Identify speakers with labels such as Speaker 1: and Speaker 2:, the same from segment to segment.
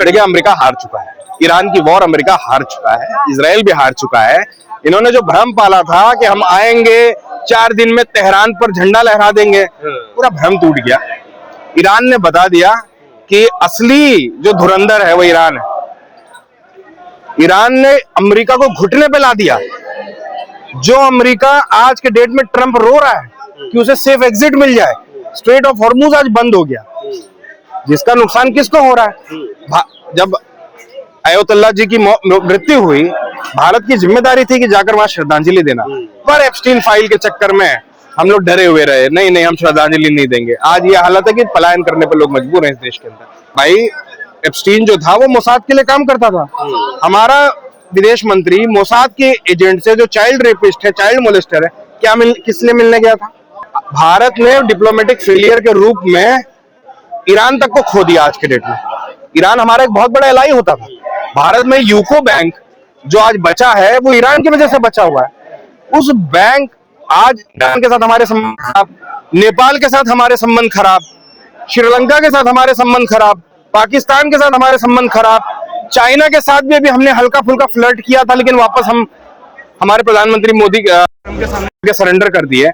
Speaker 1: चढ़ गया, अमेरिका हार चुका है। ईरान की वॉर अमेरिका हार चुका है, इजराइल भी हार चुका है। इन्होंने जो भ्रम पाला था कि हम आएंगे 4 दिन में तेहरान पर झंडा लहरा देंगे, पूरा भ्रम टूट गया। ईरान ने बता दिया कि असली जो धुरंधर है वो ईरान है। ईरान ने अमेरिका को घुटने पे ला दिया। जो अमेरिका आज के डेट में ट्रंप रो रहा है कि उसे सेफ एग्जिट मिल जाए, स्ट्रेट ऑफ हॉर्मुज आज बंद हो गया, जिसका नुकसान किसको हो रहा है? जब अयोतुल्ला जी की मृत्यु हुई, भारत की जिम्मेदारी थी कि जाकर वहां श्रद्धांजलि देना, पर एप्स्टीन फाइल के चक्कर में हम लोग डरे हुए रहे, नहीं हम श्रद्धांजलि नहीं देंगे। आज ये हालत है कि पलायन करने पर लोग मजबूर हैं इस देश के अंदर। भाई एप्स्टीन जो था वो मोसाद के लिए काम करता था। हमारा विदेश मंत्री मोसाद के एजेंट से, जो चाइल्ड रेपिस्ट है, चाइल्ड मोलेस्टर है, किस लिए मिलने गया था? भारत ने डिप्लोमेटिक फेलियर के रूप में ईरान तक को खो दिया। आज के डेट में ईरान हमारा एक बहुत बड़ा एलाई होता था। भारत में यूको बैंक जो आज बचा है वो ईरान की वजह से बचा हुआ है। उस बैंक आज ईरान के साथ हमारे संबंध खराब, नेपाल के साथ हमारे संबंध खराब, श्रीलंका के साथ हमारे संबंध खराब, पाकिस्तान के साथ हमारे संबंध खराब, चाइना के साथ भी अभी हमने हल्का फुल्का फ्लर्ट किया था, लेकिन वापस हम हमारे प्रधानमंत्री मोदी के सामने सरेंडर कर दिए।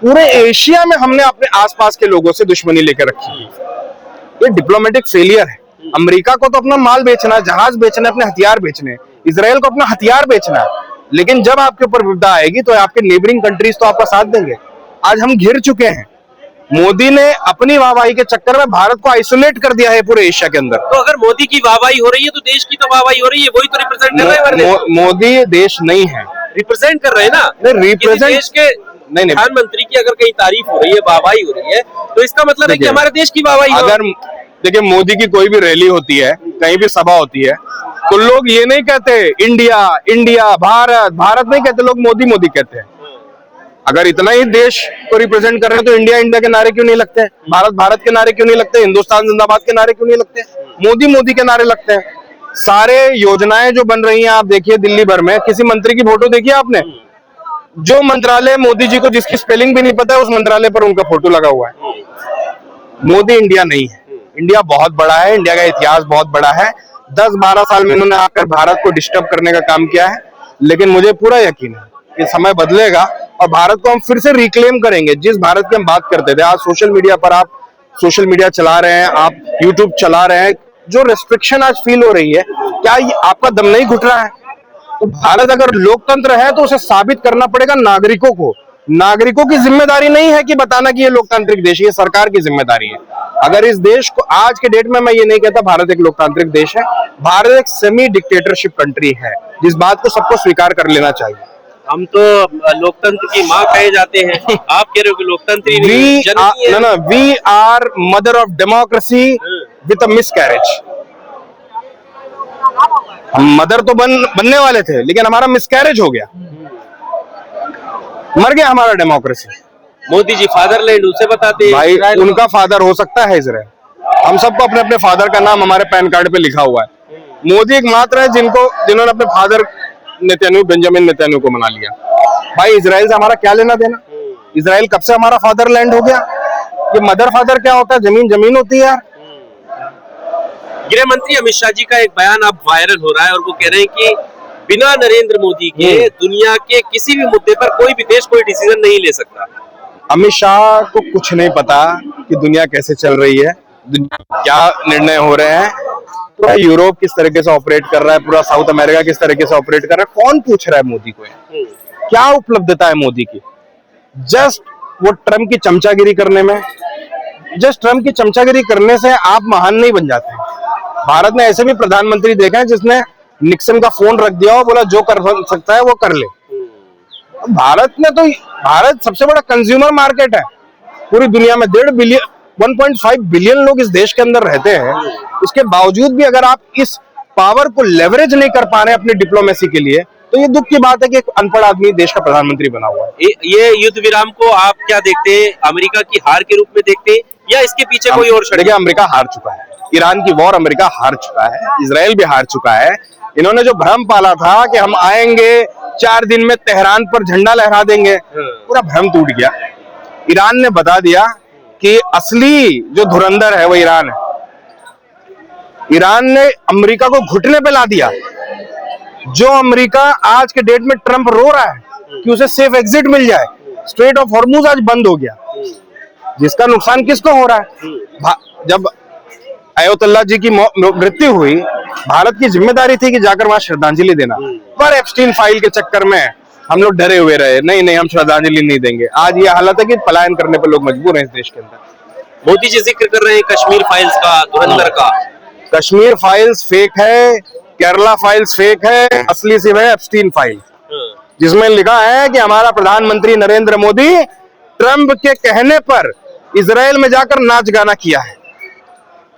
Speaker 1: पूरे एशिया में हमने अपने आसपास के लोगों से दुश्मनी लेकर रखी। ये डिप्लोमेटिक फेलियर है। अमेरिका को तो अपना माल बेचना है, जहाज बेचना है, अपने हथियार बेचने हैं, इजराइल को अपना हथियार बेचना है, लेकिन जब आपके ऊपर विपदा आएगी तो आपके नेबरिंग कंट्रीज तो आपका साथ देंगे। आज हम घिर चुके हैं। मोदी ने अपनी वाहवाही के चक्कर में भारत को आइसोलेट कर दिया है पूरे एशिया के अंदर।
Speaker 2: तो अगर मोदी की वाहवाही हो रही है तो देश की तो वाहवाही हो रही है, वही तो रिप्रेजेंट कर रहे हैं।
Speaker 1: मोदी देश नहीं है,
Speaker 2: रिप्रेजेंट कर रहे हैं ना।
Speaker 1: रिप्रेजेंट
Speaker 2: देश के प्रधानमंत्री की अगर कहीं तारीफ हो रही है, वाहवाही हो रही है, तो इसका मतलब है कि हमारे देश की वाहवाही।
Speaker 1: अगर देखिए मोदी की कोई भी रैली होती है, कहीं भी सभा होती है, तो लोग ये नहीं कहते इंडिया इंडिया, भारत भारत नहीं कहते, लोग मोदी मोदी कहते हैं। अगर इतना ही देश को रिप्रेजेंट कर रहे हैं तो इंडिया इंडिया के नारे क्यों नहीं लगते? भारत भारत के नारे क्यों नहीं लगते? हिंदुस्तान जिंदाबाद के नारे क्यों नहीं लगते? मोदी मोदी के नारे लगते हैं। सारे योजनाएं जो बन रही हैं, आप देखिए दिल्ली भर में, किसी मंत्री की फोटो देखिए आपने? जो मंत्रालय मोदी जी को जिसकी स्पेलिंग भी नहीं पता है, उस मंत्रालय पर उनका फोटो लगा हुआ है। मोदी इंडिया नहीं है। इंडिया बहुत बड़ा है, इंडिया का इतिहास बहुत बड़ा है। 10-12 साल में इन्होंने आकर भारत को डिस्टर्ब करने का काम किया है, लेकिन मुझे पूरा यकीन है कि समय बदलेगा और भारत को हम फिर से रिक्लेम करेंगे। जिस भारत की हम बात करते थे, आज सोशल मीडिया पर आप सोशल मीडिया चला रहे हैं, आप यूट्यूब चला रहे हैं, जो रेस्ट्रिक्शन आज फील हो रही है, क्या ये आपका दम नहीं घुट रहा है? तो भारत अगर लोकतंत्र है तो उसे साबित करना पड़ेगा नागरिकों को। नागरिकों की जिम्मेदारी नहीं है कि बताना कि ये लोकतांत्रिक देश है, ये सरकार की जिम्मेदारी है। अगर इस देश को आज के डेट में, मैं ये नहीं कहता भारत एक लोकतांत्रिक देश है, भारत एक सेमी डिक्टेटरशिप कंट्री है, जिस बात को सबको स्वीकार कर लेना चाहिए।
Speaker 2: हम तो लोकतंत्र की माँ कहे जाते हैं, आप कह रहे हो कि लोकतंत्र ही नहीं।
Speaker 1: We are mother of democracy with a miscarriage. हम मदर तो बनने वाले थे, लेकिन हमारा मिसकैरेज हो गया, मर गया हमारा डेमोक्रेसी।
Speaker 2: मोदी जी फादरलैंड उसे बताते हैं।
Speaker 1: भाई उनका फादर हो सकता है इजराइल। हम सबको अपने अपने फादर का नाम हमारे पैन कार्ड पे लिखा हुआ है। मोदी एकमात्र है जिन्होंने अपने फादर बेंजामिन नेतन्याहू को मना लिया। भाई इजराइल से हमारा क्या लेना देना? इजराइल कब से हमारा फादरलैंड हो गया? ये मदर फादर क्या होता है? जमीन जमीन होती है यार।
Speaker 2: गृह मंत्री अमित शाह जी का एक बयान अब वायरल हो रहा है और वो कह रहे हैं कि बिना नरेंद्र मोदी के दुनिया के किसी भी मुद्दे पर कोई भी देश कोई डिसीजन नहीं ले सकता।
Speaker 1: अमित शाह को कुछ नहीं पता कि दुनिया कैसे चल रही है, क्या निर्णय हो रहे हैं। पूरा यूरोप किस तरीके से ऑपरेट कर रहा है, पूरा साउथ अमेरिका किस तरीके से ऑपरेट कर रहा है, कौन पूछ रहा है मोदी को? क्या उपलब्धता है मोदी की? जस्ट वो ट्रम्प की चमचागिरी करने में, जस्ट ट्रम्प की चमचागिरी करने से आप महान नहीं बन जाते। भारत ने ऐसे भी प्रधानमंत्री देखा है जिसने निक्सन का फोन रख दिया और बोला जो कर सकता है वो कर ले। भारत सबसे बड़ा कंज्यूमर मार्केट है पूरी दुनिया में। 1.5 बिलियन लोग इस देश के अंदर रहते हैं। इसके बावजूद भी अगर आप इस पावर को लेवरेज नहीं कर पा रहे हैं अपनी डिप्लोमेसी के लिए, तो ये दुख की बात है कि एक अनपढ़ आदमी देश का प्रधानमंत्री बना हुआ है।
Speaker 2: ये युद्ध विराम को आप क्या देखते हैं? अमेरिका की हार के रूप में देखते हैं या इसके पीछे कोई और षड्यंत्र?
Speaker 1: अमेरिका हार चुका है। ईरान की वॉर अमेरिका हार चुका है, इजराइल भी हार चुका है। इन्होंने जो भ्रम पाला था कि हम आएंगे 4 दिन में तेहरान पर झंडा लहरा देंगे, पूरा भ्रम टूट गया। ईरान ने बता दिया कि असली जो धुरंधर है वो ईरान है। ईरान ने अमेरिका को घुटने पे ला दिया। जो अमेरिका आज के डेट में ट्रंप रो रहा है कि उसे सेफ एग्जिट मिल जाए, स्ट्रेट ऑफ हॉर्मुज आज बंद हो गया, जिसका नुकसान किसको हो रहा है? जब अयोतुल्ला जी की मृत्यु हुई, भारत की जिम्मेदारी थी कि जाकर वहां श्रद्धांजलि देना, पर एप्स्टीन फाइल के चक्कर में हम लोग डरे हुए रहे, नहीं हम श्रद्धांजलि नहीं देंगे। आज ये हालत है कि पलायन करने पर लोग मजबूर हैं इस देश के अंदर।
Speaker 2: मोदी जी जिक्र कर रहे हैं कश्मीर फाइल्स का, धुरंधर का।
Speaker 1: कश्मीर फाइल्स फेक है, केरला फाइल्स फेक है, असली सिर्फ है एप्स्टीन फाइल, जिसमें लिखा है कि हमारा प्रधानमंत्री नरेंद्र मोदी ट्रंप के कहने पर इजराइल में जाकर नाच गाना किया है।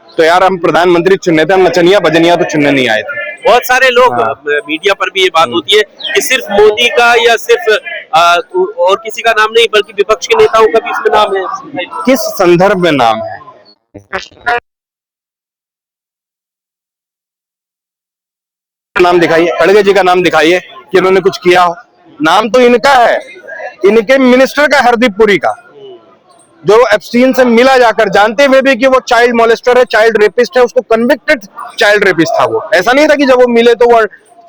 Speaker 1: तो यार हम प्रधानमंत्री चुनने थे, हम नचनिया बजनिया तो चुनने नहीं आए थे।
Speaker 2: बहुत सारे लोग मीडिया पर भी ये बात होती है कि सिर्फ मोदी का या सिर्फ और किसी का नाम नहीं, बल्कि विपक्ष के नेताओं का भी इसमें नाम है।
Speaker 1: किस संदर्भ में नाम है? नाम दिखाइए, खड़गे जी का नाम दिखाइए कि उन्होंने कुछ किया हो। नाम तो इनका है, इनके मिनिस्टर का, हरदीप पुरी का, जो एप्स्टीन से मिला जाकर, जानते हुए भी कि वो चाइल्ड मोलेस्टर है, चाइल्ड रेपिस्ट है, उसको कन्विक्टेड चाइल्ड रेपिस्ट था वो। ऐसा नहीं था कि जब वो मिले तो वो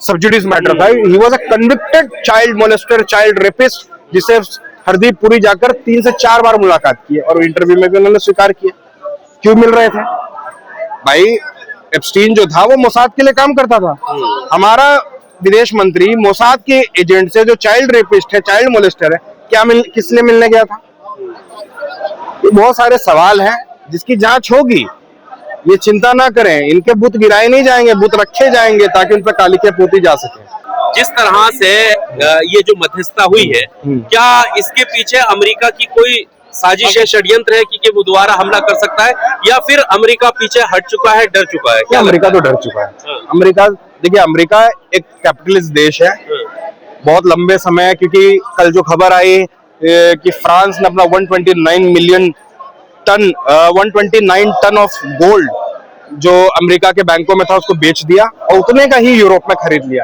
Speaker 1: सब्जुडिस मैटर था, he was a convicted child molester, child rapist, जिसे हरदीप पुरी जाकर 3 से 4 बार मुलाकात की और इंटरव्यू में भी उन्होंने स्वीकार किया। क्यों मिल रहे थे भाई? एप्स्टीन जो था वो मोसाद के लिए काम करता था। हमारा विदेश मंत्री मोसाद के एजेंट से, जो चाइल्ड रेपिस्ट है, चाइल्ड मोलेस्टर है, किस लिए मिलने गया था? बहुत सारे सवाल हैं जिसकी जांच होगी, ये चिंता ना करें। इनके बुत गिराए नहीं जाएंगे, बुत रखे जाएंगे ताकि उन पर कालिके पोती जा सके।
Speaker 2: जिस तरह से ये जो मध्यस्थता हुई है, क्या इसके पीछे अमेरिका की कोई साजिश है, षड्यंत्र है कि वो दोबारा हमला कर सकता है, या फिर अमेरिका पीछे हट चुका है, डर चुका है? क्या
Speaker 1: अमेरिका तो डर चुका है। अमेरिका, देखिए, अमेरिका एक कैपिटलिस्ट देश है बहुत लंबे समय, क्योंकि कल जो खबर आई कि फ्रांस ने अपना 129 टन ऑफ गोल्ड जो अमेरिका के बैंकों में था उसको बेच दिया और उतने का ही यूरोप में खरीद लिया।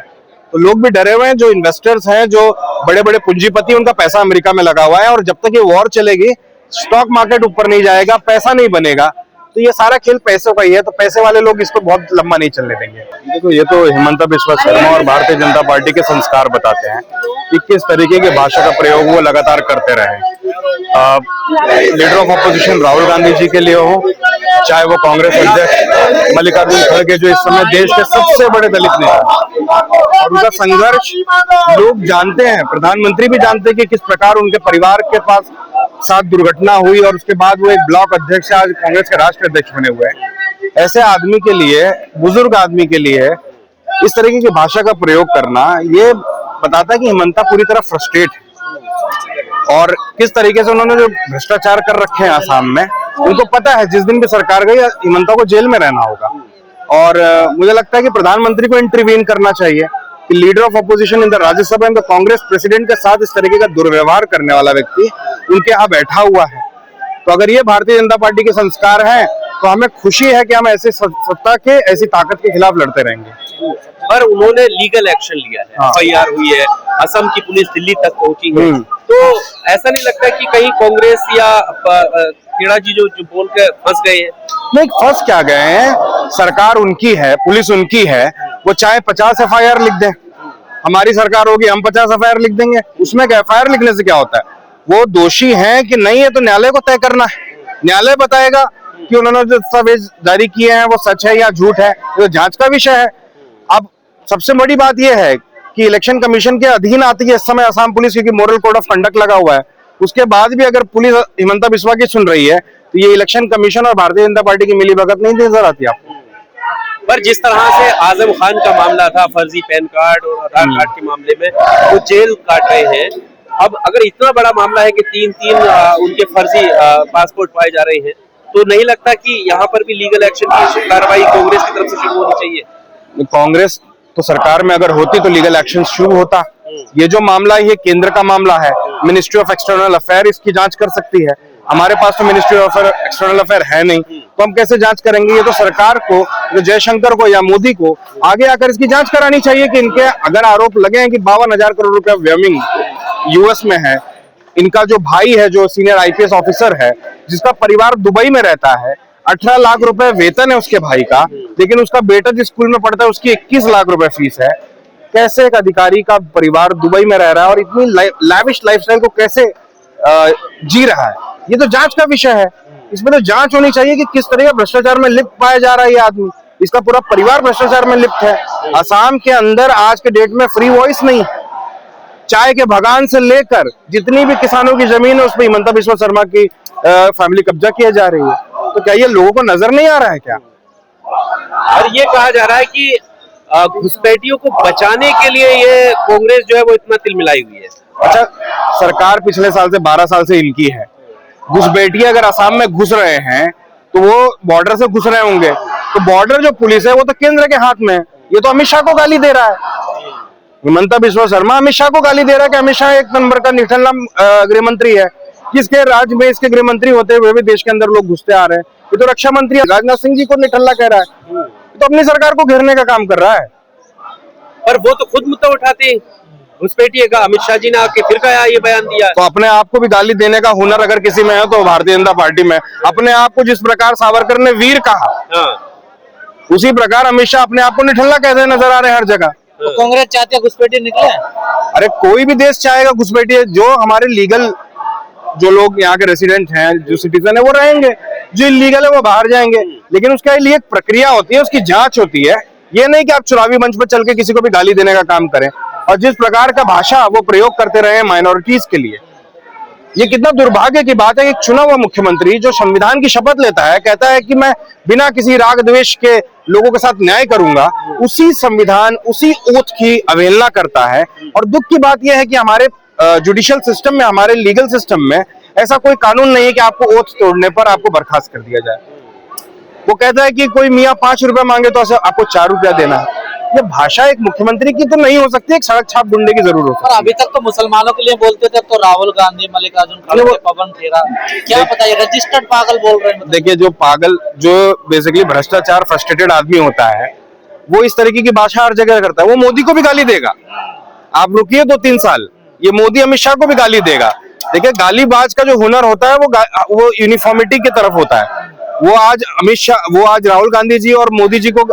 Speaker 1: तो लोग भी डरे हुए हैं, जो इन्वेस्टर्स हैं, जो बड़े बड़े पूंजीपति, उनका पैसा अमेरिका में लगा हुआ है, और जब तक ये वॉर चलेगी स्टॉक मार्केट ऊपर नहीं जाएगा, पैसा नहीं बनेगा, तो ये सारा खेल पैसों का ही है। तो पैसे वाले लोग इसको बहुत लंबा नहीं चलने देंगे। देखो, ये तो हिमंता बिस्वा शर्मा और भारतीय जनता पार्टी के संस्कार बताते हैं कि किस तरीके की भाषा का प्रयोग वो लगातार करते रहे। Leader of opposition Rahul Gandhi ji के लिए हो, चाहे वो कांग्रेस अध्यक्ष मल्लिकार्जुन खड़गे, जो इस समय देश के सबसे बड़े दलित नेता, और उनका संघर्ष लोग जानते हैं, प्रधानमंत्री भी जानते हैं कि किस प्रकार उनके परिवार के पास साथ दुर्घटना हुई और उसके बाद वो एक ब्लॉक अध्यक्ष, आज कांग्रेस के राष्ट्रीय अध्यक्ष बने हुए हैं। ऐसे आदमी के लिए, बुजुर्ग आदमी के लिए इस तरीके की भाषा का प्रयोग करना, ये बताता है कि हिमंता पूरी तरह फ्रस्ट्रेट है, और किस तरीके से उन्होंने जो भ्रष्टाचार कर रखे हैं आसाम में, उनको पता है जिस दिन भी सरकार गई हिमंता को जेल में रहना होगा। और मुझे लगता है कि प्रधानमंत्री को इंटरवीन करना चाहिए कि leader of opposition in the Rajya Sabha में कांग्रेस प्रेसिडेंट के साथ इस तरीके का दुर्व्यवहार करने वाला व्यक्ति उनके यहाँ बैठा हुआ है। तो अगर ये भारतीय जनता पार्टी के संस्कार हैं, तो हमें खुशी है कि हम ऐसे सत्ता के, ऐसी ताकत के खिलाफ लड़ते रहेंगे।
Speaker 2: पर उन्होंने लीगल एक्शन लिया है, एफआईआर हुई है, असम की पुलिस दिल्ली तक पहुंची है, तो ऐसा नहीं लगता कि कहीं कांग्रेस या खेड़ा जी जो बोल के फंस गए हैं?
Speaker 1: नहीं, फंस क्या गए हैं, सरकार उनकी है, पुलिस उनकी है, वो चाहे 50 एफआईआर लिख दें, हमारी सरकार होगी, हम 50 एफआईआर लिख देंगे, उसमें एफआईआर लिखने से क्या होता है? वो दोषी हैं कि नहीं है तो न्यायालय को तय करना है। न्यायालय बताएगा कि उन्होंने जो दस्तावेज जारी किए हैं वो सच है या झूठ है, तो जांच का विषय है। अब सबसे बड़ी बात यह है कि इलेक्शन कमीशन के अधीन आती है इस समय असम पुलिस, क्योंकि मॉरल कोड ऑफ कंडक्ट लगा हुआ है। उसके बाद भी अगर पुलिस हिमंता बिस्वा की सुन रही है, तो ये इलेक्शन कमीशन और भारतीय जनता पार्टी की मिलीभगत नहीं नजर आती आपको?
Speaker 2: पर जिस तरह से आजम खान का मामला था, फर्जी पैन कार्ड और आधार कार्ड के मामले में वो जेल काट रहे हैं, अब अगर इतना बड़ा मामला है कि 3 उनके फर्जी पासपोर्ट पाए जा रहे हैं, तो नहीं लगता कि यहाँ पर भी लीगल एक्शन की कार्रवाई कांग्रेस की तरफ से शुरू होनी चाहिए?
Speaker 1: कांग्रेस तो सरकार में अगर होती तो लीगल एक्शन शुरू होता। ये जो मामला है ये केंद्र का मामला है, मिनिस्ट्री ऑफ एक्सटर्नल अफेयर इसकी जांच कर सकती है। हमारे पास तो मिनिस्ट्री ऑफ एक्सटर्नल अफेयर है नहीं, तो हम कैसे जांच करेंगे? ये तो सरकार को, तो जयशंकर को या मोदी को आगे आकर इसकी जांच करानी चाहिए कि इनके अगर आरोप लगे हैं कि 52,000 करोड़ रुपया व्यमिंग यूएस में है, इनका जो भाई है, जो सीनियर आईपीएस ऑफिसर है, जिसका परिवार दुबई में रहता है, 18 लाख रुपए वेतन है उसके भाई का, लेकिन उसका बेटा जिस स्कूल में पढ़ता है उसकी 21 लाख रुपए फीस है। कैसे एक अधिकारी का परिवार दुबई में रह रहा है और इतनी लैविश लाइफस्टाइल को कैसे जी रहा है, ये तो जांच का विषय है। इसमें तो जांच होनी चाहिए कि किस तरह का भ्रष्टाचार में लिप्त पाया जा रहा है ये आदमी। इसका पूरा परिवार भ्रष्टाचार में लिप्त है। असम के अंदर आज के डेट में फ्री वॉइस नहीं, चाय के बगान से लेकर जितनी भी किसानों की जमीन है उस पर हिमंता बिस्वा शर्मा की फैमिली कब्जा किया जा रही है। तो क्या ये लोगों को नजर नहीं आ रहा है क्या?
Speaker 2: और ये कहा जा रहा है कि घुसपैठियों को बचाने के लिए ये कांग्रेस जो है वो इतना तिलमिलाई हुई है।
Speaker 1: अच्छा, सरकार पिछले साल से 12 साल से इनकी है। घुसपैठिए अगर असम में घुस रहे हैं तो वो बॉर्डर से घुस रहे होंगे, तो बॉर्डर जो पुलिस है वो तो केंद्र के हाथ में है। ये तो अमित शाह को गाली दे रहा है। हिमंता बिस्वा शर्मा अमित शाह को गाली दे रहा है कि अमित शाह एक नंबर का निठल्ला गृह मंत्री है। किसके राज्य में इसके गृह मंत्री होते हुए भी देश के अंदर लोग घुसते आ रहे हैं। ये तो रक्षा मंत्री राजनाथ सिंह जी को निठल्ला कह रहा है। तो अपनी सरकार को घेरने का काम कर रहा है।
Speaker 2: पर वो तो खुद मुद्दा उठाते हैं घुसपैठिए का। अमित शाह जी ने आके फिर कहा ये बयान दिया।
Speaker 1: तो अपने आप को भी गाली देने का हुनर अगर किसी में है तो भारतीय जनता पार्टी में। अपने आप को जिस प्रकार सावरकर ने वीर कहा, उसी प्रकार अमित शाह अपने आप को निठल्ला कहते नजर आ रहे हैं हर जगह।
Speaker 3: तो कांग्रेस चाहती है घुसपैठिए निकले?
Speaker 1: अरे कोई भी देश चाहेगा घुसपैठिए। जो हमारे लीगल जो लोग यहाँ के रेसिडेंट हैं, जो सिटीजन है वो रहेंगे, जो इलीगल है वो बाहर जाएंगे। लेकिन उसके लिए एक प्रक्रिया होती है, उसकी जांच होती है। ये नहीं कि आप चुनावी मंच पर चल के किसी को भी गाली देने का काम करें। और जिस प्रकार का भाषा वो प्रयोग करते रहे माइनॉरिटीज के लिए, ये कितना दुर्भाग्य की बात है कि चुना हुआ मुख्यमंत्री जो संविधान की शपथ लेता है, कहता है कि मैं बिना किसी राग द्वेष के लोगों के साथ न्याय करूंगा, उसी संविधान उसी ओथ की अवहेलना करता है। और दुख की बात यह है कि हमारे जुडिशियल सिस्टम में, हमारे लीगल सिस्टम में ऐसा कोई कानून नहीं है कि आपको ओथ तोड़ने पर आपको बर्खास्त कर दिया जाए। वो कहता है कि कोई मियाँ 5 रुपए मांगे तो आपको 4 रुपया देना है। ये भाषा एक मुख्यमंत्री की तो नहीं हो सकती, एक सड़क छाप गुंडे की जरूर हो सकती है।
Speaker 3: अभी तक तो मुसलमानों के लिए बोलते थे, तो राहुल गांधी, मल्लिकार्जुन खड़गे, पवन खेरा, क्या पता ये रजिस्टर्ड पागल बोल रहे हैं।
Speaker 1: देखिए, जो पागल, जो बेसिकली भ्रष्टाचार फ्रस्ट्रेटेड आदमी होता है, वो इस तरीके की भाषा हर जगह करता है। वो मोदी को भी गाली देगा। आप रुकिए 2-3 साल, ये मोदी अमित शाह को भी गाली देगा। देखिए, गालीबाज का जो हुनर होता है वो यूनिफॉर्मिटी की तरफ होता है। वो आज राहुल गांधी जी और मोदी जी को,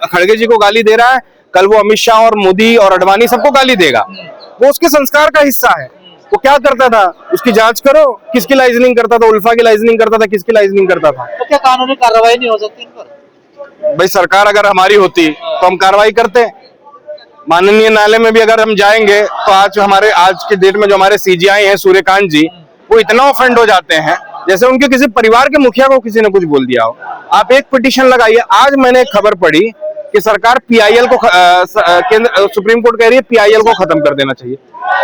Speaker 1: खड़गे जी को गाली दे रहा है, कल वो अमित शाह और मोदी और अडवाणी सबको गाली देगा। वो उसके संस्कार का हिस्सा है। वो क्या करता था उसकी जांच करो, किसकी लाइजनिंग करता था, उल्फा की लाइजनिंग करता था, किसकी लाइजनिंग करता था।
Speaker 3: तो क्या कानूनी कार्रवाई नहीं हो सकती इन पर?
Speaker 1: भाई, सरकार अगर हमारी होती तो हम कार्रवाई करते। माननीय न्यायालय में भी अगर हम जाएंगे तो आज के डेट में जो हमारे सीजीआई हैं सूर्यकांत जी, वो इतना ऑफेंड हो जाते हैं जैसे उनके किसी परिवार के मुखिया को किसी ने कुछ बोल दिया हो। आप एक पिटीशन लगाइए। आज मैंने एक खबर पढ़ी कि सरकार पीआईएल को, सुप्रीम कोर्ट कह रही है पीआईएल को खत्म कर देना चाहिए।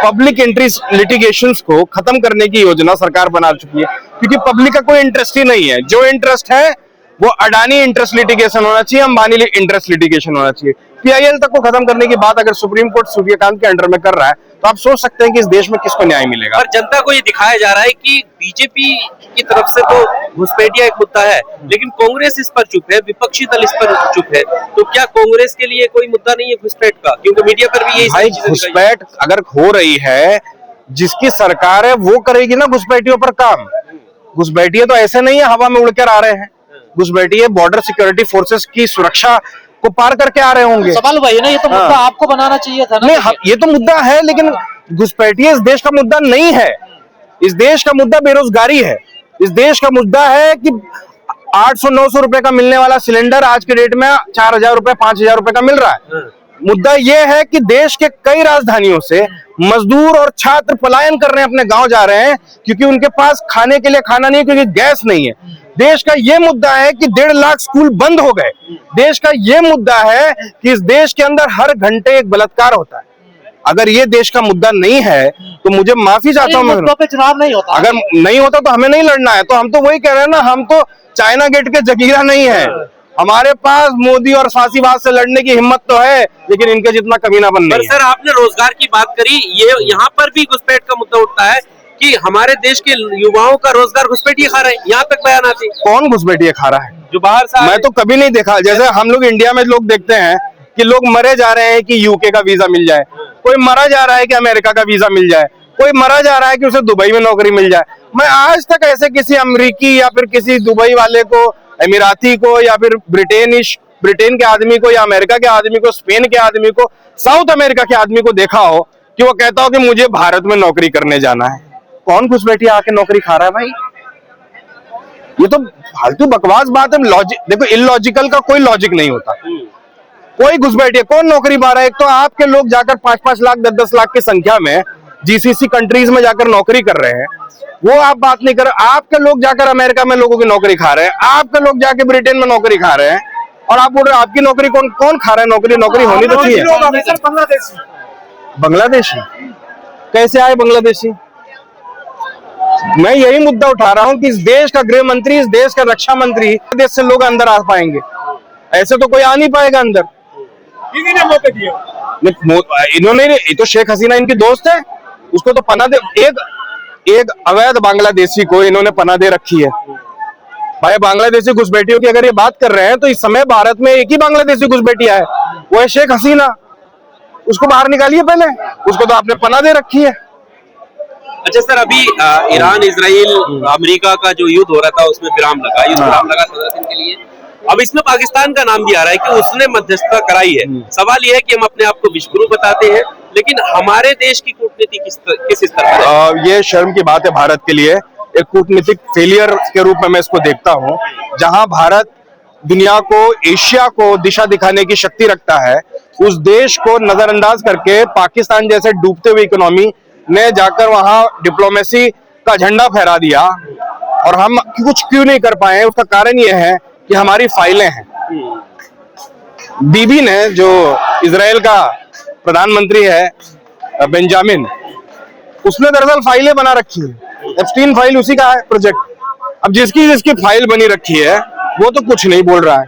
Speaker 1: पब्लिक इंटरेस्ट लिटिगेशंस को खत्म करने की योजना सरकार बना चुकी है, क्योंकि पब्लिक का कोई इंटरेस्ट ही नहीं है। जो इंटरेस्ट है वो अडानी इंटरेस्ट लिटिगेशन होना चाहिए, अंबानी इंटरेस्ट लिटिगेशन होना चाहिए। पीआईएल तक को खत्म करने की बात अगर सुप्रीम कोर्ट सूर्यकांत के अंडर में कर रहा है तो आप सोच सकते हैं कि इस देश में किसको न्याय मिलेगा।
Speaker 2: और जनता को ये दिखाया जा रहा है कि बीजेपी की तरफ से तो घुसपैठिया एक मुद्दा है, लेकिन कांग्रेस इस पर चुप है, विपक्षी दल इस पर चुप है। तो क्या कांग्रेस के लिए कोई मुद्दा नहीं है घुसपैठ का? क्योंकि मीडिया पर भी यही
Speaker 1: भाई, घुसपैठ अगर हो रही है, जिसकी सरकार है वो करेगी ना घुसपैठियों पर काम। घुसपैठिए तो ऐसे नहीं है हवा में उड़कर आ रहे हैं। घुसपैठिए बॉर्डर सिक्योरिटी फोर्सेस की सुरक्षा को पार करके आ रहे होंगे।
Speaker 3: सवाल वही ना, ये तो मुद्दा आपको बनाना चाहिए था ना।
Speaker 1: नहीं, ये तो मुद्दा है, लेकिन घुसपैठिए इस देश का मुद्दा नहीं है। इस देश का मुद्दा बेरोजगारी है। इस देश का मुद्दा है कि 800-900 रुपए का मिलने वाला सिलेंडर आज के डेट में 4000 रुपए, 5000 रुपए का मिल रहा है। मुद्दा यह है कि देश के कई राजधानियों से मजदूर और छात्र पलायन कर रहे हैं, अपने गांव जा रहे हैं, क्योंकि उनके पास खाने के लिए खाना नहीं, क्योंकि गैस नहीं है। देश का यह मुद्दा है कि 1.5 लाख स्कूल बंद हो गए। देश का यह मुद्दा है कि इस देश के अंदर हर घंटे एक बलात्कार होता है। अगर ये देश का मुद्दा नहीं है तो मुझे माफी चाहता हूँ।
Speaker 3: मुद्दों पे चुनाव नहीं होता।
Speaker 1: अगर नहीं होता तो हमें नहीं लड़ना है। तो हम तो वही कह रहे हैं ना, हम तो चाइना गेट के जगीरा नहीं है। हमारे पास मोदी और फांसीबाज से लड़ने की हिम्मत तो है, लेकिन इनके जितना कमीनापन नहीं है।
Speaker 2: सर, आपने रोजगार की बात करी, ये यहाँ पर भी घुसपैठ का मुद्दा उठता है कि हमारे देश के युवाओं का रोजगार घुसपैठिए खा रहे हैं। यहाँ तक बयान आते हैं।
Speaker 1: कौन घुसपैठिए खा रहा है?
Speaker 2: जो बाहर से
Speaker 1: मैं तो कभी नहीं देखा। जैसे हम लोग इंडिया में लोग देखते हैं कि लोग मरे जा रहे हैं कि यूके का वीजा मिल जाए, कोई मरा जा रहा है कि अमेरिका का वीजा मिल जाए, कोई मरा जा रहा है कि उसे दुबई में नौकरी मिल जाए। मैं आज तक ऐसे किसी अमेरिकी या फिर किसी दुबई वाले को अमीराती को या फिर ब्रिटेन के आदमी को या अमेरिका के आदमी को, स्पेन के आदमी को, साउथ अमेरिका के आदमी को देखा हो कि वो कहता हो कि मुझे भारत में नौकरी करने जाना है? कौन घुसपैठिया आके नौकरी खा रहा है भाई? ये तो फालतू बकवास बात है। लॉजिक देखो, इलॉजिकल का कोई लॉजिक नहीं होता। कोई घुसपैठिया कौन नौकरी पा रहा है? एक तो आपके लोग जाकर 5-5 लाख 10-10 लाख की संख्या में जीसीसी कंट्रीज में जाकर नौकरी कर रहे हैं, वो आप बात नहीं कर रहे। आपके लोग जाकर अमेरिका में लोगों की नौकरी खा रहे हैं, आपके लोग जाके ब्रिटेन में नौकरी खा रहे हैं, और आप बोल रहे हैं आपकी नौकरी कौन कौन खा रहा है? नौकरी होनी तो चाहिए। बांग्लादेशी कैसे आए बांग्लादेशी? मैं यही मुद्दा उठा रहा हूं कि इस देश का गृह मंत्री, इस देश का रक्षा मंत्री, देश से लोग अंदर आ पाएंगे? ऐसे तो कोई आ नहीं पाएगा अंदर। मौके दिए इन्होंने, ये तो शेख हसीना इनकी दोस्त है, उसको तो पनाह दे। एक अवैध बांग्लादेशी को इन्होंने पनाह दे रखी है। भाई बांग्लादेशी घुसपैठियों की अगर ये बात कर रहे हैं तो इस समय भारत में एक ही बांग्लादेशी घुसपैठिया है, वो है शेख हसीना। उसको बाहर निकालिए पहले, उसको तो आपने पनाह दे रखी है।
Speaker 2: अच्छा सर, अभी ईरान इजराइल अमेरिका का जो युद्ध हो रहा था उसमें विराम लगा, 15 दिन के लिए। अब इसमें पाकिस्तान का नाम भी आ रहा है कि उसने मध्यस्थता कराई है। सवाल यह है कि हम अपने आप को विश्वगुरु बताते हैं, लेकिन हमारे देश की कूटनीति किस स्तर पर है?
Speaker 1: ये शर्म की बात है भारत के लिए। एक कूटनीतिक फेलियर के रूप में मैं इसको देखता हूं। जहां भारत दुनिया को, एशिया को दिशा दिखाने की शक्ति रखता है, उस देश को नजरअंदाज करके पाकिस्तान जैसे डूबते हुए इकोनॉमी ने जाकर वहां डिप्लोमेसी का झंडा फहरा दिया। और हम कुछ क्यों नहीं कर पाए? उसका कारण यह है कि हमारी फाइलें हैं। बीबी ने, जो इजराइल का प्रधानमंत्री है बेंजामिन, उसने दरअसल फाइलें बना रखी है। एप्स्टीन फाइल उसी का है प्रोजेक्ट। अब जिसकी फाइल बनी रखी है वो तो कुछ नहीं बोल रहा है।